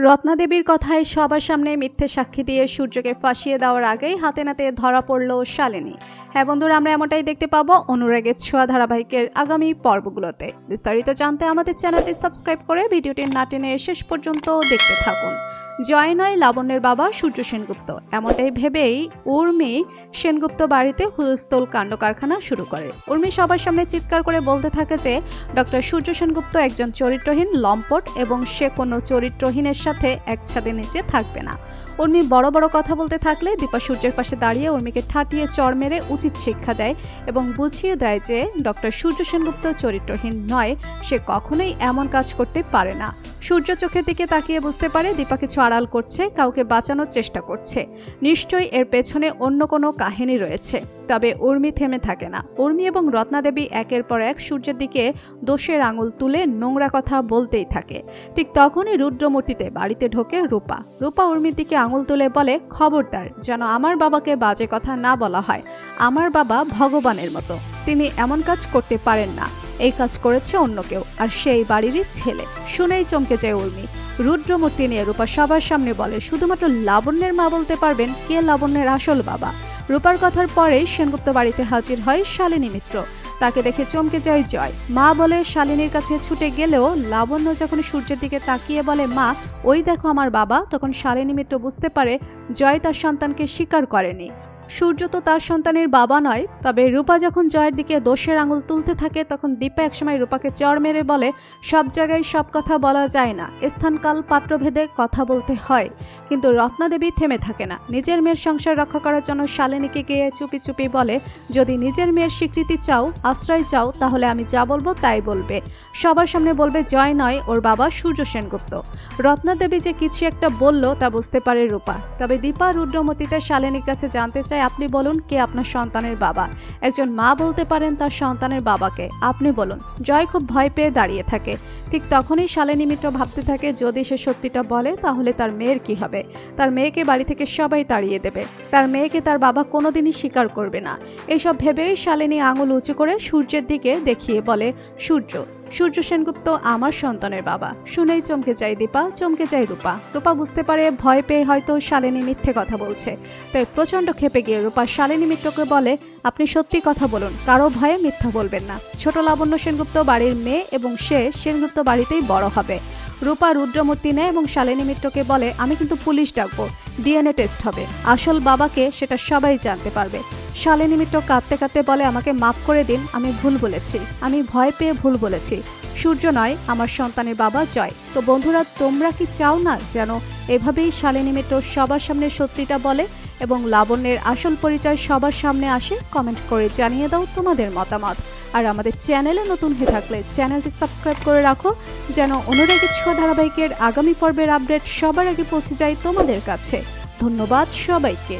রত্না দেবীর কথায় সবার সামনে মিথ্যে সাক্ষী দিয়ে সূর্যকে ফাঁসিয়ে দেওয়ার আগেই হাতে নাতে ধরা পড়ল শালিনী। হ্যাঁ বন্ধুরা, আমরা এমনটাই দেখতে পাবো অনুরাগের ছোঁয়া ধারাবাহিকের আগামী পর্বগুলোতে। বিস্তারিত জানতে আমাদের চ্যানেলটি সাবস্ক্রাইব করে ভিডিওটি না টেনে শেষ পর্যন্ত দেখতে থাকুন। জয় নয় লাবণ্যের বাবা সূর্য সেনগুপ্ত, এমনটাই ভেবেই উর্মি সেনগুপ্ত বাড়িতে হুলস্থুল কাণ্ড কারখানা শুরু করে। উর্মি সবার সামনে চিৎকার করে বলতে থাকে যে ডক্টর সূর্য সেনগুপ্ত একজন চরিত্রহীন লম্পট এবং সে কোনো চরিত্রহীনের সাথে এক ছাদের নিচে থাকবে না। উর্মি বড় বড় কথা বলতে থাকলে দীপা সূর্যের পাশে দাঁড়িয়ে উর্মিকে ঠাটিয়ে চড় মেরে উচিত শিক্ষা দেয় এবং বুঝিয়ে দেয় যে ডক্টর সূর্য সেনগুপ্ত চরিত্রহীন নয়, সে কখনোই এমন কাজ করতে পারে না। সূর্য চোখের দিকে তাকিয়ে বুঝতে পারে দীপা কিছু আড়াল করছে, কাউকে বাঁচানোর চেষ্টা করছে। নিশ্চয়ই এর পেছনে অন্য কোনো কাহিনী রয়েছে। তবে উর্মি থেমে থাকে না। উর্মি এবং রত্না দেবী একের পর এক সূর্যের দিকে দোষের আঙুল তুলে নোংরা কথা বলতেই থাকে। ঠিক তখনই রুদ্রমূর্তিতে বাড়িতে ঢোকে রূপা। রূপা উর্মির দিকে আঙুল তুলে বলে, খবরদার যেন আমার বাবাকে বাজে কথা না বলা হয়। আমার বাবা ভগবানের মতো, তিনি এমন কাজ করতে পারেন না। এই কাজ করেছে অন্য কেউ, আর সেই বাড়িরই ছেলে। শুনেই চমকে যায় উর্মি। রুদ্রমূর্তি নিয়ে রূপা সবার সামনে বলে, শুধুমাত্র লাবণ্যের মা বলতে পারবেন কে লাবণ্যের আসল বাবা। রূপার কথার পরেই সেনগুপ্ত বাড়িতে হাজির হয় শালিনী মিত্র। তাকে দেখে চমকে যায় জয়। মা বলে শালিনীর কাছে ছুটে গেলেও লাবণ্য যখন সূর্যের দিকে তাকিয়ে বলে, মা ওই দেখো আমার বাবা, তখন শালিনী মিত্র বুঝতে পারে জয় তার সন্তানকে স্বীকার করেনি। সূর্য তো তার সন্তানের বাবা নয়। তবে রূপা যখন জয়ের দিকে দোষের আঙুল তুলতে থাকে তখন দীপা একসময় রূপাকে চড় মেরে বলে, সব জায়গায় সব কথা বলা যায় না, স্থানকাল পাত্রভেদে কথা বলতে হয়। কিন্তু রত্না দেবী থেমে থাকে না। নিজের মেয়ের সংসার রক্ষা করার জন্য শালিনীকে গিয়ে চুপি চুপি বলে, যদি নিজের মেয়ের স্বীকৃতি চাও, আশ্রয় চাও, তাহলে আমি যা বলবো তাই বলবে। সবার সামনে বলবে জয় নয়, ওর বাবা সূর্য সেনগুপ্ত। রত্না দেবী যে কিছু একটা বলল তা বুঝতে পারে রূপা। তবে দীপা রুদ্রমূর্তিতে শালিনীর কাছে জানতে চায়, আপনি বলুন কে আপনার সন্তানের বাবা। একজন মা বলতে পারেন তার সন্তানের বাবাকে, আপনি বলুন। জয় খুব ভয় পেয়ে দাঁড়িয়ে থাকে। ঠিক তখনই শালিনী মিত্র ভাবতে থাকে যদি সে সত্যিটা বলে তাহলে তার মেয়ের কি হবে। তার মেয়েকে বাড়ি থেকে সবাই তাড়িয়ে দেবে, তার মেয়েকে তার বাবা কোনোদিনই স্বীকার করবে না। এইসব ভেবে শালিনী আঙুল উঁচু করে সূর্যের দিকে দেখিয়ে বলে, সূর্য সেনগুপ্ত আমার সন্তানের বাবা। শুনেই চমকে যায় দীপা, চমকে যায় রূপা। রূপা বুঝতে পারে ভয় পেয়ে হয়তো শালিনী মিথ্যে কথা বলছে। তাই প্রচন্ড ক্ষেপে গিয়ে রূপা শালিনী মিত্রকে বলে, আপনি সত্যি কথা বলুন, কারো ভয়ে মিথ্যা বলবেন না। ছোট লাবণ্য সেনগুপ্ত বাড়ির মেয়ে এবং সে সেনগুপ্ত বাড়িতেই বড় হবে। রূপা রুদ্রমূর্তি নেয় এবং শালিনী মিত্রকে বলে, আমি কিন্তু পুলিশ ডাকবো, ডিএনএ টেস্ট হবে, আসল বাবাকে সেটা সবাই জানতে পারবে। শালিনী মিত্র কাঁদতে কাঁদতে বলে, আমাকে মাফ করে দিন, আমি ভুল বলেছি, আমি ভয় পেয়ে ভুল বলেছি। সূর্য নয়, আমার সন্তানের বাবা জয়। তো বন্ধুরা, তোমরা কি চাও না যেন এভাবেই শালিনী মিত্র সবার সামনে সত্যিটা বলে এবং লাবণ্যের আসল পরিচয় সবার সামনে আসে? কমেন্ট করে জানিয়ে দাও তোমাদের মতামত। আর আমাদের চ্যানেলে নতুন হয়ে থাকলে চ্যানেলটি সাবস্ক্রাইব করে রাখো যেন অনুরাগের ছোঁয়া ধারাবাহিকের আগামী পর্বের আপডেট সবার আগে পৌঁছে যায় তোমাদের কাছে। ধন্যবাদ সবাইকে।